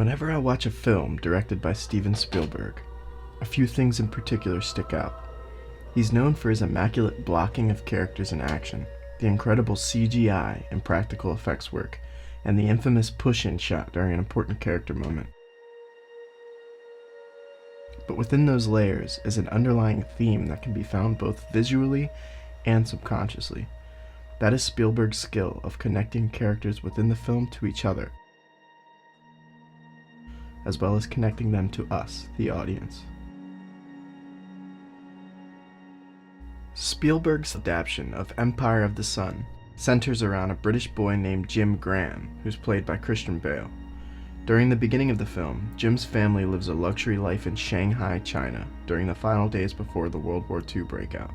Whenever I watch a film directed by Steven Spielberg, a few things in particular stick out. He's known for his immaculate blocking of characters in action, the incredible CGI and practical effects work, and the infamous push-in shot during an important character moment. But within those layers is an underlying theme that can be found both visually and subconsciously. That is Spielberg's skill of connecting characters within the film to each other, as well as connecting them to us, the audience. Spielberg's adaptation of Empire of the Sun centers around a British boy named Jim Graham, who's played by Christian Bale. During the beginning of the film, Jim's family lives a luxury life in Shanghai, China, during the final days before the World War II breakout.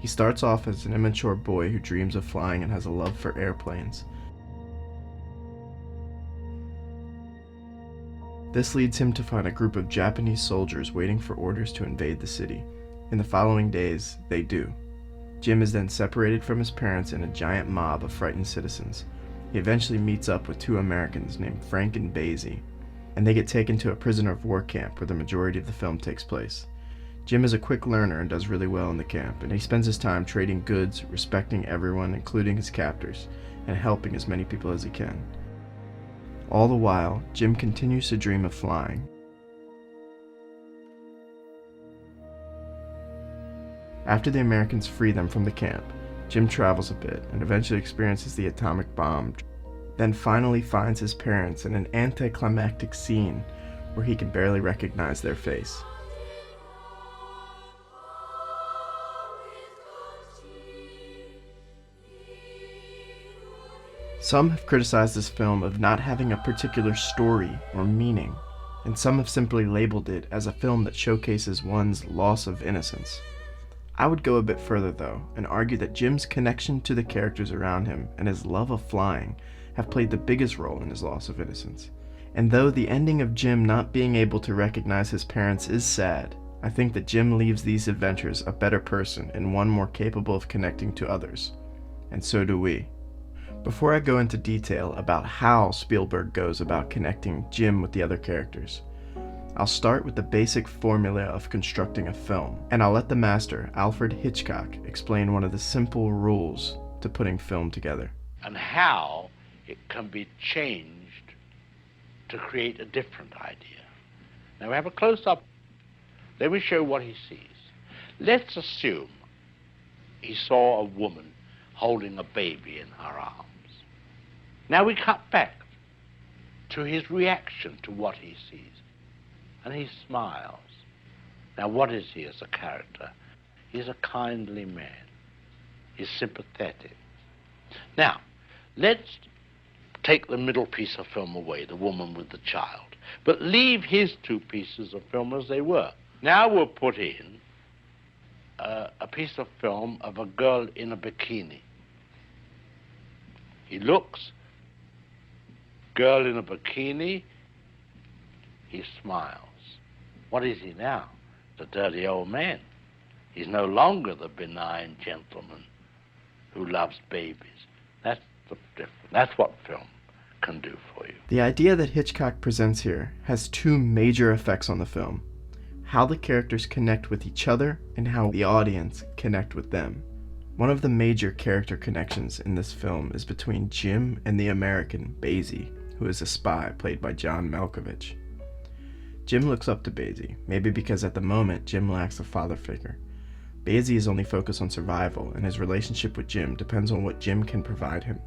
He starts off as an immature boy who dreams of flying and has a love for airplanes. This leads him to find a group of Japanese soldiers waiting for orders to invade the city. In the following days, they do. Jim is then separated from his parents in a giant mob of frightened citizens. He eventually meets up with two Americans named Frank and Basie, and they get taken to a prisoner of war camp where the majority of the film takes place. Jim is a quick learner and does really well in the camp, and he spends his time trading goods, respecting everyone, including his captors, and helping as many people as he can. All the while, Jim continues to dream of flying. After the Americans free them from the camp, Jim travels a bit and eventually experiences the atomic bomb, then finally finds his parents in an anticlimactic scene where he can barely recognize their face. Some have criticized this film of not having a particular story or meaning, and some have simply labeled it as a film that showcases one's loss of innocence. I would go a bit further though, and argue that Jim's connection to the characters around him and his love of flying have played the biggest role in his loss of innocence. And though the ending of Jim not being able to recognize his parents is sad, I think that Jim leaves these adventures a better person and one more capable of connecting to others. And so do we. Before I go into detail about how Spielberg goes about connecting Jim with the other characters, I'll start with the basic formula of constructing a film, and I'll let the master, Alfred Hitchcock, explain one of the simple rules to putting film together. And how it can be changed to create a different idea. Now we have a close-up. Let me show what he sees. Let's assume he saw a woman holding a baby in her arms. Now we cut back to his reaction to what he sees. And he smiles. Now what is he as a character? He's a kindly man. He's sympathetic. Now, let's take the middle piece of film away, the woman with the child, but leave his two pieces of film as they were. Now we'll put in a piece of film of a girl in a bikini. He looks, girl in a bikini, he smiles. What is he now? The dirty old man. He's no longer the benign gentleman who loves babies. That's the difference. That's what film can do for you. The idea that Hitchcock presents here has two major effects on the film: how the characters connect with each other and how the audience connect with them. One of the major character connections in this film is between Jim and the American, Basie, who is a spy played by John Malkovich. Jim looks up to Basie, maybe because at the moment Jim lacks a father figure. Basie is only focused on survival, and his relationship with Jim depends on what Jim can provide him.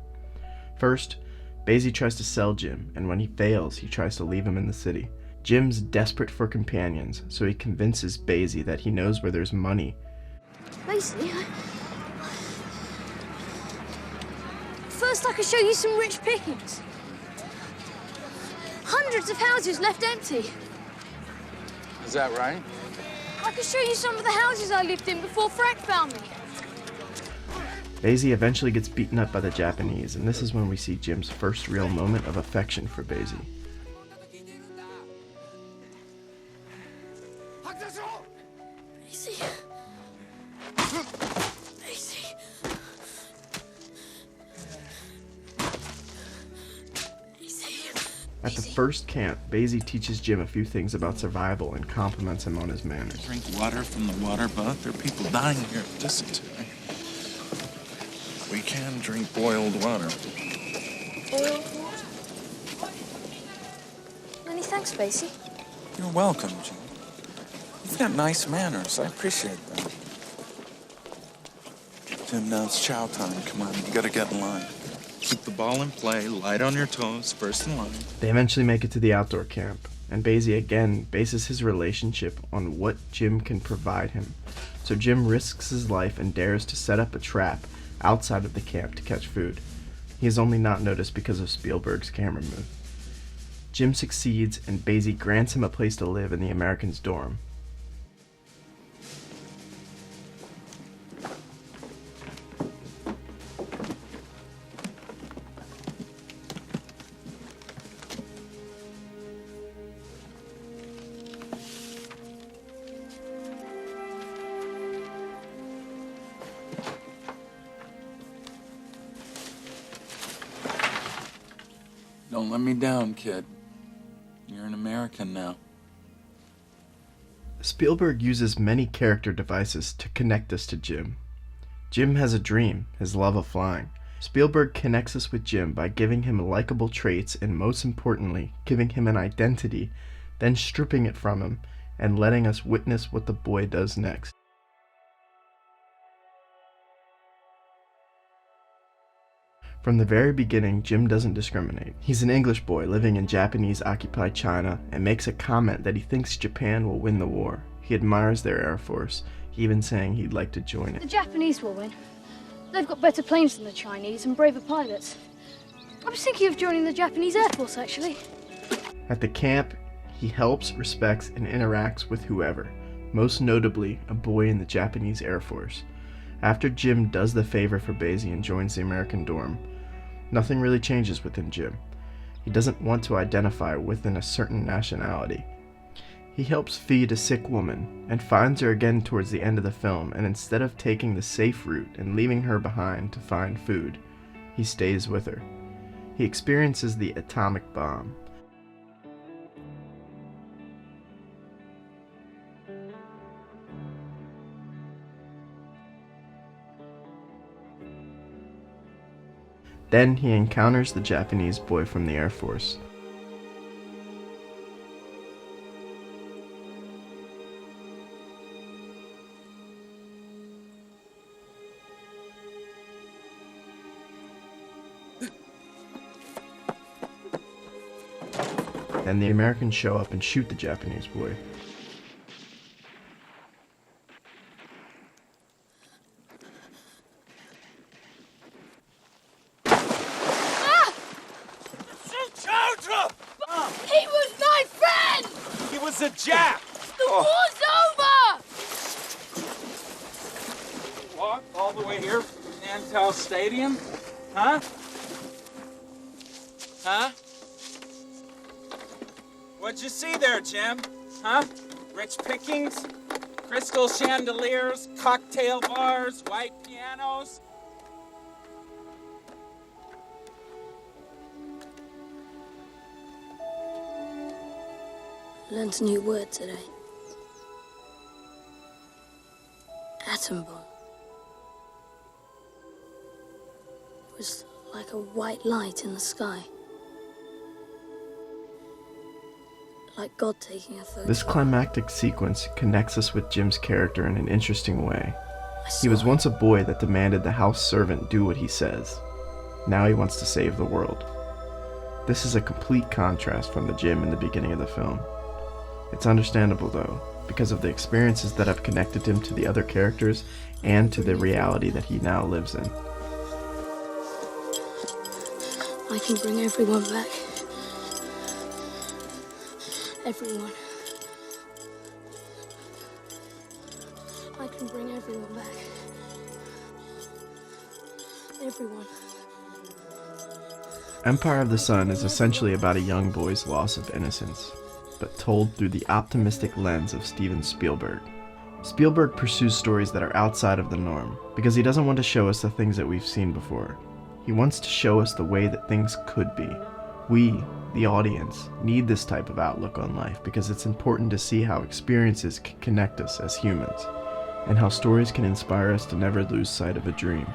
First, Basie tries to sell Jim, and when he fails, he tries to leave him in the city. Jim's desperate for companions, so he convinces Basie that he knows where there's money. Basie, first I can show you some rich pickings. Hundreds of houses left empty. Is that right? I can show you some of the houses I lived in before Frank found me. Basie eventually gets beaten up by the Japanese, and this is when we see Jim's first real moment of affection for Basie. Basie. Basie. Basie. At the first camp, Basie teaches Jim a few things about survival and compliments him on his manners. Drink water from the water butt. There are people dying here of dysentery. We can drink boiled water. Boiled water? Many thanks, Basie. You're welcome, Jim. You've got nice manners. I appreciate that. Tim, now it's chow time. Come on, you gotta get in line. Keep the ball in play, light on your toes, first in line. They eventually make it to the outdoor camp, and Basie again bases his relationship on what Jim can provide him. So Jim risks his life and dares to set up a trap outside of the camp to catch food. He is only not noticed because of Spielberg's camera move. Jim succeeds, and Basie grants him a place to live in the Americans' dorm. Don't let me down, kid. You're an American now. Spielberg uses many character devices to connect us to Jim. Jim has a dream, his love of flying. Spielberg connects us with Jim by giving him likable traits and, most importantly, giving him an identity, then stripping it from him and letting us witness what the boy does next. From the very beginning, Jim doesn't discriminate. He's an English boy living in Japanese-occupied China and makes a comment that he thinks Japan will win the war. He admires their Air Force, even saying he'd like to join it. The Japanese will win. They've got better planes than the Chinese and braver pilots. I was thinking of joining the Japanese Air Force, actually. At the camp, he helps, respects, and interacts with whoever, most notably a boy in the Japanese Air Force. After Jim does the favor for Basie and joins the American dorm, nothing really changes within Jim. He doesn't want to identify within a certain nationality. He helps feed a sick woman and finds her again towards the end of the film, and instead of taking the safe route and leaving her behind to find food, he stays with her. He experiences the atomic bomb. Then he encounters the Japanese boy from the Air Force. Then the Americans show up and shoot the Japanese boy. He was my friend! He was a Jap! The war's over! Walk all the way here from Nantel Stadium? Huh? Huh? What'd you see there, Jim? Huh? Rich pickings? Crystal chandeliers? Cocktail bars? White pianos? Learned a new word today. Atom bomb. It was like a white light in the sky. Like God taking a photo. This climactic sequence connects us with Jim's character in an interesting way. He was once a boy that demanded the house servant do what he says. Now he wants to save the world. This is a complete contrast from the Jim in the beginning of the film. It's understandable though, because of the experiences that have connected him to the other characters and to the reality that he now lives in. I can bring everyone back. Everyone. I can bring everyone back. Everyone. Empire of the Sun is essentially about a young boy's loss of innocence, but told through the optimistic lens of Steven Spielberg. Spielberg pursues stories that are outside of the norm, because he doesn't want to show us the things that we've seen before. He wants to show us the way that things could be, We, the audience, need this type of outlook on life because it's important to see how experiences can connect us as humans, and how stories can inspire us to never lose sight of a dream.